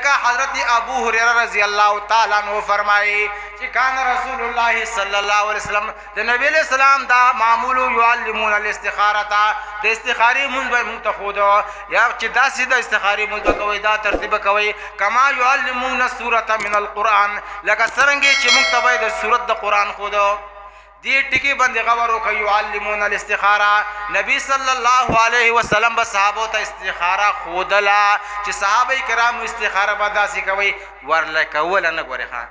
ځکه حضرت ابو هريره رضی الله تعالی عنہ فرمایي چې کان رسول الله صلی الله علیه وسلم د نبی علیہ السلام دا معمول يعلمون الاستخاره د استخاري مونږ به مونږ ته خود یا چې داسې د استخاري مونږ کوي دا ترتیب کوي کما يعلمون السوره من القران لکه څنګه چې مونږ ته به د سورۃ د قران خود دی ټکی باندې غور وکي يعلمون الاستخاره نبی صلی الله علیه وسلم به صحابه ته استخاره خودلا چې صحابه کرام استخاره به داسې کوي ورله کول نه غوري ښا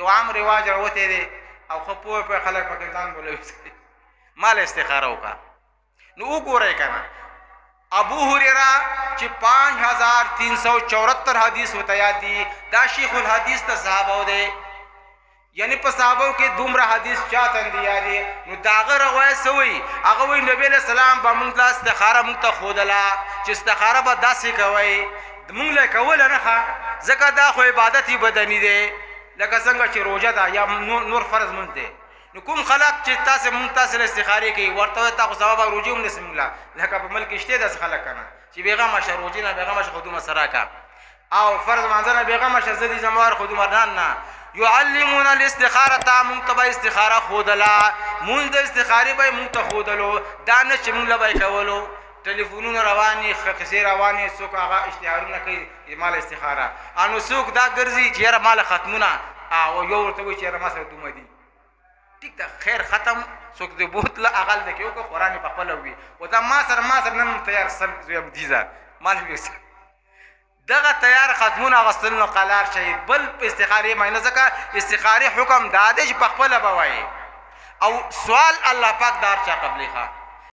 یو عام رواج راوته دي او خپو په خلک پاکستان بولوي مال استخاره وکا نو وګورئ کنه ابو هريره چې 5374 حدیث وته یاد دي دا شیخ الحدیث ته صحابه دي یعنی په صحابو کې دومره حدیث چاته دی یادي نو داغه روایت سوی هغه وی نبی له سلام په مونږ لا استخاره مونږ ته خودلا چې استخاره به داسې کوي مونږ له کول نه ښه ځکه دا خو عبادتي بدني دی لکه څنګه چې روزه ده یا نور فرض مونږ دی نو کوم خلک چې تاسو مونږ تاسو له استخاره کوي ورته تاسو سبب روزي هم نسم الله لکه په ملک شته داس خلک کنه چې بیغه مشروجي نه بیغه مش خودو مسراکا او فرض منځنه بیغه مش زدي زموار خودو مرنان نه يعلمون الاستخاره منتبه استخاره خودلا مون د استخاره به منتخودلو دانه چې مونږ لبای کولو ټلیفونونه رواني خقسي رواني څوک هغه اشتهارونه کوي مال استخاره انو څوک دا ګرځي چې مال ختمونه او یو ورته وي چې ما سره دومره دي ټیک ده خیر ختم څوک دې بوتله اغل د کېو کو قران په خپل وي او دا ما سره نن تیار سم زویم دیزا مال ویس دغه تیار ختمونه غسل نو قلار شي بل په استخاره معنی ځکه استخاره حکم داده چې په خپل بوي او سوال الله پاک دار چا قبلې ښه